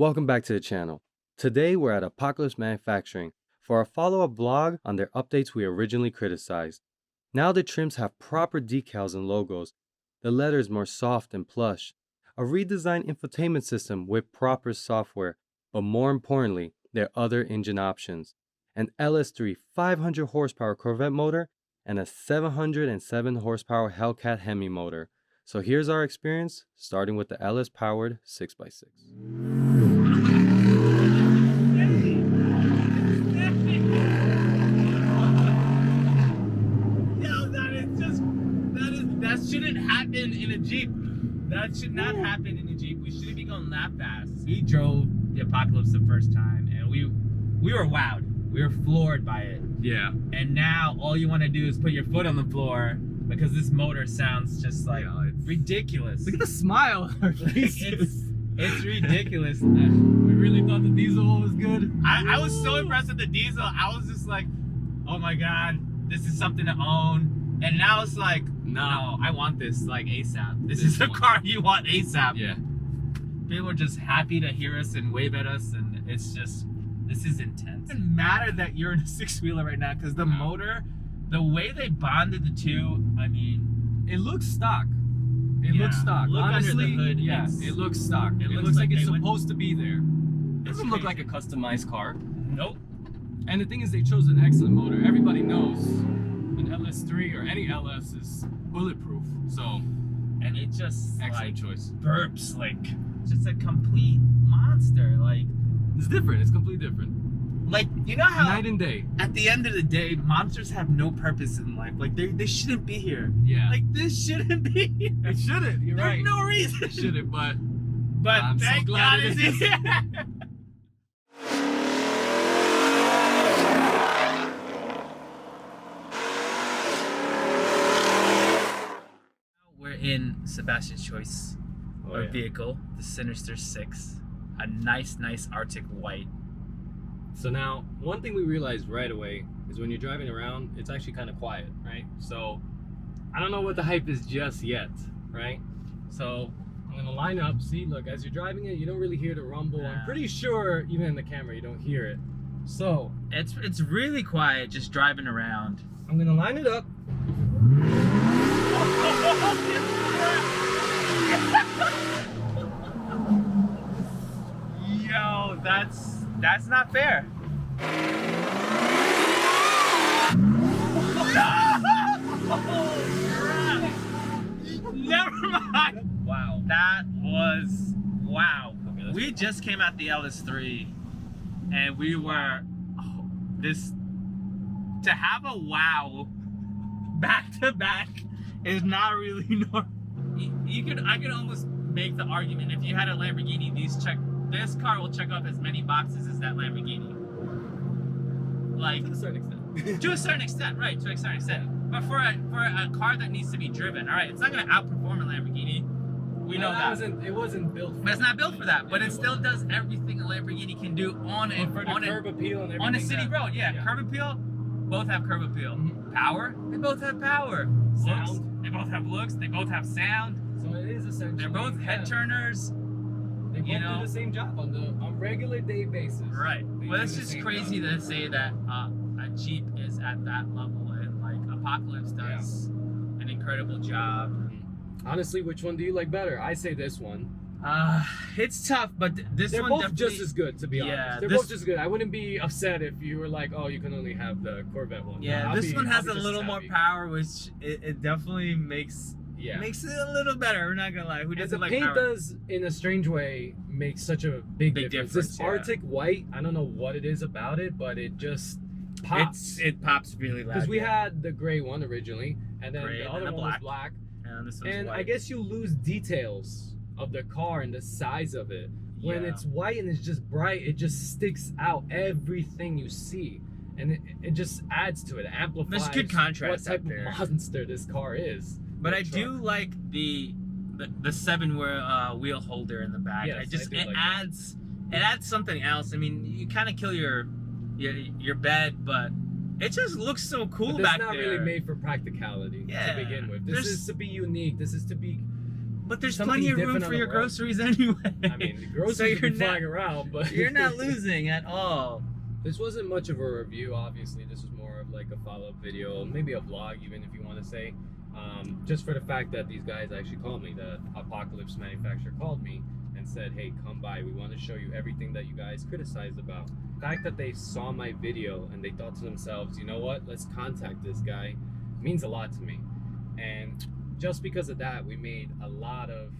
Welcome back to the channel. Today we're at Apocalypse Manufacturing for a follow-up vlog on their updates we originally criticized. Now the trims have proper decals and logos, the letters more soft and plush, a redesigned infotainment system with proper software, but more importantly, their other engine options. An LS3 500 horsepower Corvette motor and a 707 horsepower Hellcat Hemi motor. So here's our experience, starting with the LS powered 6x6. That shouldn't happen in a Jeep. That should not happen in a Jeep. We shouldn't be going that fast. We drove the Apocalypse the first time and we were wowed. We were floored by it. Yeah. And now all you want to do is put your foot on the floor because this motor sounds just like ridiculous. Look at the smile on our faces. It's ridiculous. We really thought the diesel was good. I was so impressed with the diesel. I was just like, oh my god, this is something to own. And now it's like, no, I want this like ASAP. This is the car you want ASAP. Yeah. People are just happy to hear us and wave at us, and it's just, this is intense. It doesn't matter that you're in a six-wheeler right now, because the motor, the way they bonded the two, I mean, It looks stock. It looks stock. Look Honestly, under the hood, yeah, it looks stock. It looks like it's supposed to be there. It doesn't look like a customized car. Nope. And the thing is, they chose an excellent motor. Everybody knows an LS3 or any LS is bulletproof. So, And it just excellent like choice. burps, like just a complete monster. Like It's different. It's completely different. you know how Night and day. at the end of the day, monsters have no purpose in life. Like they shouldn't be here. Yeah. Like this shouldn't be here. It shouldn't. You're There's right. no reason. It shouldn't, but But I'm so thank glad God it it's is. here. We're in Sebastian's choice of vehicle, the Sinister 6. A nice Arctic white. So now, one thing we realized right away is when you're driving around, it's actually kind of quiet, right? So I don't know what the hype is just yet, right? So I'm gonna line up, see, look, as you're driving it, you don't really hear the rumble. Nah. I'm pretty sure even in the camera, you don't hear it. So It's really quiet just driving around. I'm gonna line it up. Yo, that's not fair. Never mind. Wow. That was wow. Okay, We just came out the LS3 and we were this to have a wow back to back is not really normal. I could almost make the argument if you had a Lamborghini, this car will check off as many boxes as that Lamborghini. Like To a certain extent. to a certain extent, right? To a certain extent. But for a car that needs to be driven, all right, it's not gonna outperform a Lamborghini. We know that. It wasn't built for But it's not built for that. But it still does everything a Lamborghini can do on curb appeal and everything. on a city road. Yeah, curb appeal. Both have curb appeal. Mhm. Power. They both have power. Looks. Sound. They both have looks. They both have sound. So it is essentially. They're both head turners. They both you know. do the same job on regular day basis. Right. They Well, do it's the just same crazy job. to say that a Jeep is at that level, and like Apocalypse does an incredible job. Honestly, which one do you like better? I say this one. It's tough, but this They're one both definitely just as good, to be Yeah, honest. They're this- both just good. I wouldn't be upset if you were like, oh, you can only have the Corvette one. Yeah, I'll this be- one I'll has be a just little as more happy. power, which it definitely makes Yeah. it a little better. We're not gonna lie. Who And the doesn't like paint power? does, in a strange way, make such a big difference. This yeah. Arctic white, I don't know what it is about it, but it just pops. It pops really loud. Because we yeah. had the gray one originally, and then Gray the and other the one was black. and this one's And white. I guess you lose details of the car and the size of it. When Yeah. it's white and it's just bright, it just sticks out everything you see. And it just adds to it, amplifies There's good contrast what type out there. of monster this car is. But The I do truck. like the 7 wheel holder in the back. Yes, I do it like that. adds something else. I mean, you kind of kill your bed, but it just looks so cool But back it's not there. really made for practicality Yeah. to begin with. This is to be unique. This is to be But there's something plenty of room different for on your the road. groceries anyway. I mean, the groceries So are you're flying around, but You're not losing at all. This wasn't much of a review, obviously. This was more of like a follow-up video, maybe a vlog, even if you want to say. Just for the fact that these guys actually called me, the Apocalypse manufacturer called me and said, hey, come by. We want to show you everything that you guys criticized about. The fact that they saw my video and they thought to themselves, you know what, let's contact this guy, means a lot to me. And just because of that, we made a lot of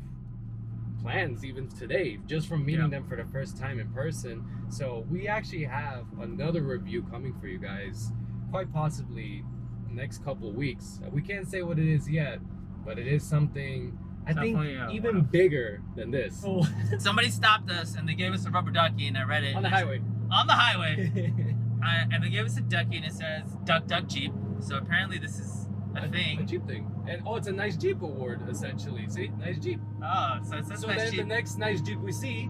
plans even today, just from meeting them for the first time in person. So we actually have another review coming for you guys, quite possibly next couple of weeks. We can't say what it is yet, but it is something I think even bigger than this. Oh. Somebody stopped us and they gave us a rubber ducky, and I read it On the highway. On the highway. And they gave us a ducky and it says Duck Duck Jeep. So apparently this is a thing. A Jeep thing. And it's a nice Jeep award essentially. See, nice Jeep. Oh, so it says So nice then Jeep. the next nice Jeep we see,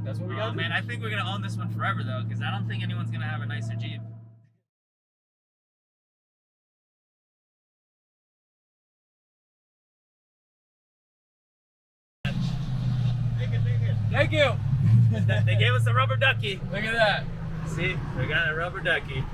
that's what we got. Oh man, I think we're gonna own this one forever though, because I don't think anyone's gonna have a nicer Jeep. Thank you. They gave us a rubber ducky. Look at that. See, we got a rubber ducky.